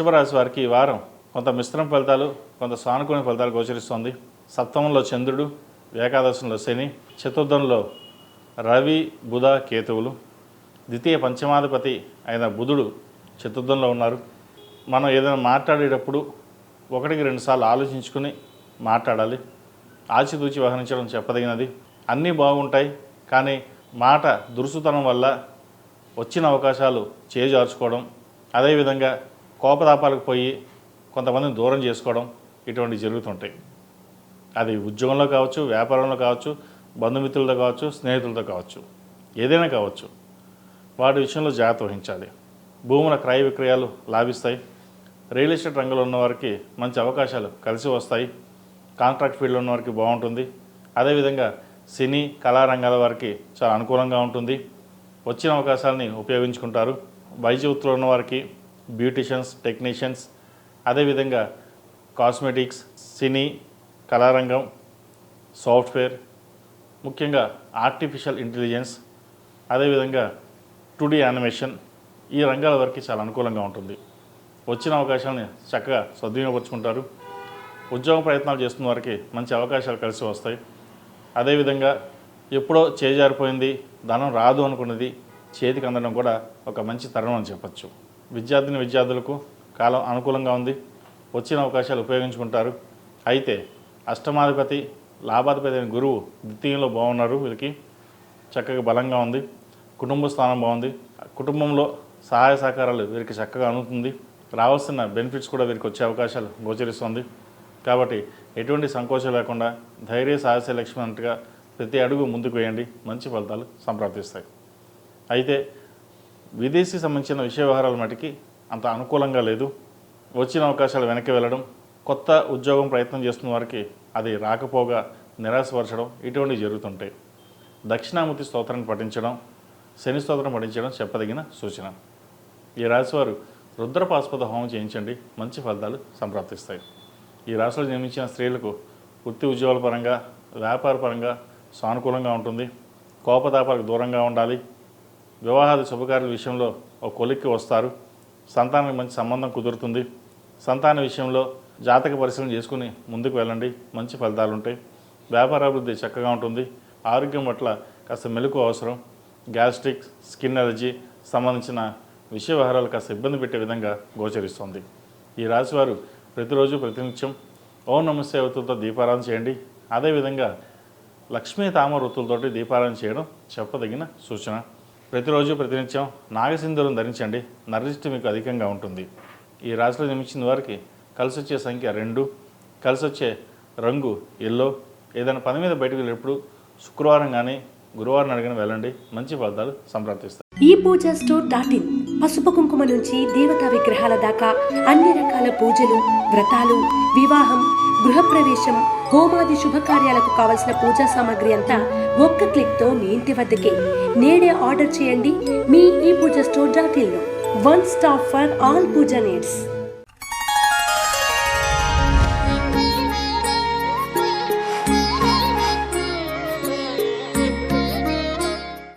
వృషభ రాశి వారికి ఈ వారం కొంత మిశ్రమ ఫలితాలు, కొంత సానుకూల ఫలితాలు గోచరిస్తోంది. సప్తమంలో చంద్రుడు, ఏకాదశంలో శని, చతుర్థంలో రవి, బుధ, కేతువులు, ద్వితీయ పంచమాధిపతి అయిన బుధుడు చతుర్థంలో ఉన్నారు. మనం ఏదైనా మాట్లాడేటప్పుడు 1-2 సార్లు ఆలోచించుకుని మాట్లాడాలి. ఆచితూచి వ్యవహరించడం చెప్పదగినది. అన్నీ బాగుంటాయి, కానీ మాట దురుసుతనం వల్ల వచ్చిన అవకాశాలు చేజార్చుకోవడం, అదేవిధంగా కోపతాపాలకు పోయి కొంతమందిని దూరం చేసుకోవడం, ఇటువంటివి జరుగుతుంటాయి. అది ఉద్యోగంలో కావచ్చు, వ్యాపారంలో కావచ్చు, బంధుమిత్రులతో కావచ్చు, స్నేహితులతో కావచ్చు, ఏదైనా కావచ్చు. వాటి విషయంలో జాగ్రత్త వహించాలి. భూముల క్రయ విక్రయాలు లాభిస్తాయి. రియల్ ఎస్టేట్ రంగంలో ఉన్నవారికి మంచి అవకాశాలు కలిసి వస్తాయి. కాంట్రాక్ట్ ఫీల్డ్లో ఉన్నవారికి బాగుంటుంది. అదేవిధంగా సినీ కళారంగాల వారికి చాలా అనుకూలంగా ఉంటుంది. వచ్చిన అవకాశాలని ఉపయోగించుకుంటారు. వైద్య వృత్తిలో ఉన్నవారికి బ్యూటిషియన్స్, టెక్నీషియన్స్, అదేవిధంగా కాస్మెటిక్స్, సినీ కళారంగం, సాఫ్ట్వేర్, ముఖ్యంగా ఆర్టిఫిషియల్ ఇంటెలిజెన్స్, అదేవిధంగా 2D యానిమేషన్, ఈ రంగాల వరకు చాలా అనుకూలంగా ఉంటుంది. వచ్చిన అవకాశాలని చక్కగా సద్వినియోగపరుచుకుంటారు. ఉద్యోగ ప్రయత్నాలు చేస్తున్న వారికి మంచి అవకాశాలు కలిసి వస్తాయి. అదేవిధంగా ఎప్పుడో చేజారిపోయింది, ధనం రాదు అనుకున్నది చేతికి అందడం కూడా ఒక మంచి తరుణం అని చెప్పచ్చు. విద్యార్థులకు కాలం అనుకూలంగా ఉంది. వచ్చిన అవకాశాలు ఉపయోగించుకుంటారు. అయితే అష్టమాధిపతి, లాభాధిపతి అయిన గురువు ద్వితీయంలో బాగున్నారు. వీరికి చక్కగా బలంగా ఉంది. కుటుంబ స్థానం బాగుంది. కుటుంబంలో సహాయ సహకారాలు వీరికి చక్కగా అందుతుంది. రావాల్సిన బెనిఫిట్స్ కూడా వీరికి వచ్చే అవకాశాలు గోచరిస్తుంది. కాబట్టి ఎటువంటి సంకోచం లేకుండా ధైర్య సాహస లక్ష్మి అన్నట్టుగా ప్రతి అడుగు ముందుకు వేయండి. మంచి ఫలితాలు సంప్రాప్తిస్తాయి. అయితే విదేశీ సంబంధించిన విషయ వ్యవహారాల మటుకి అంత అనుకూలంగా లేదు. వచ్చిన అవకాశాలు వెనక్కి వెళ్ళడం, కొత్త ఉద్యోగం ప్రయత్నం చేస్తున్న వారికి అది రాకపోగా నిరాశపరచడం, ఇటువంటివి జరుగుతుంటాయి. దక్షిణామూర్తి స్తోత్రాన్ని పఠించడం, శని స్తోత్రం పఠించడం చెప్పదగిన సూచన. ఈ రాశివారు రుద్రపాశుపత హోమం చేయించండి. మంచి ఫలితాలు సంప్రాప్తిస్తాయి. ఈ రాశిలో జన్మించిన స్త్రీలకు వృత్తి ఉద్యోగాల పరంగా, వ్యాపార పరంగా సానుకూలంగా ఉంటుంది. కోపతాపాలకు దూరంగా ఉండాలి. వివాహాది శుభకార్యాల విషయంలో ఒక కొలిక్కి వస్తారు. సంతానానికి మంచి సంబంధం కుదురుతుంది. సంతాన విషయంలో జాతక పరిశీలన చేసుకుని ముందుకు వెళ్ళండి. మంచి ఫలితాలు ఉంటాయి. వ్యాపార అభివృద్ధి చక్కగా ఉంటుంది. ఆరోగ్యం పట్ల కాస్త మెలకు అవసరం. గ్యాస్ట్రిక్, స్కిన్ ఎలర్జీ సంబంధించిన విషయ వ్యవహారాలు కాస్త ఇబ్బంది పెట్టే విధంగా గోచరిస్తుంది. ఈ రాశివారు ప్రతిరోజు ప్రతినిత్యం ఓం నమస్తే వృత్తులతో దీపారాధన చేయండి. అదేవిధంగా లక్ష్మీ తామర వృత్తులతోటి దీపారాధన చేయడం చెప్పదగిన సూచన. ప్రతిరోజు ప్రతినిత్యం నాగసింధూరం ధరించండి. నరదిష్టి మీకు అధికంగా ఉంటుంది. ఈ రాశిలో జన్మించిన వారికి కలిసి వచ్చే సంఖ్య 2, కలిసి వచ్చే రంగు ఎల్లో. ఏదైనా పని మీద బయటకు వెళ్ళేటప్పుడు శుక్రవారం కానీ గురువారం అడిగిన వెళ్ళండి. మంచి ఫలితాలు సంప్రాప్తిస్తాయి. ఈ పూజా స్టోర్.in పసుపు కుంకుమ నుంచి దేవతా విగ్రహాల దాకా అన్ని రకాల పూజలు, వ్రతాలు, వివాహం, గృహప్రవేశం, హోమాది శుభకార్యాలకు కావలసిన పూజా సామాగ్రి అంతా ఒక్క క్లిక్తో మీ ఇంటి వద్దకే. నేడే ఆర్డర్ చేయండి మీ ఈ పూజా స్టోర్.in లో. One stop for all puja needs.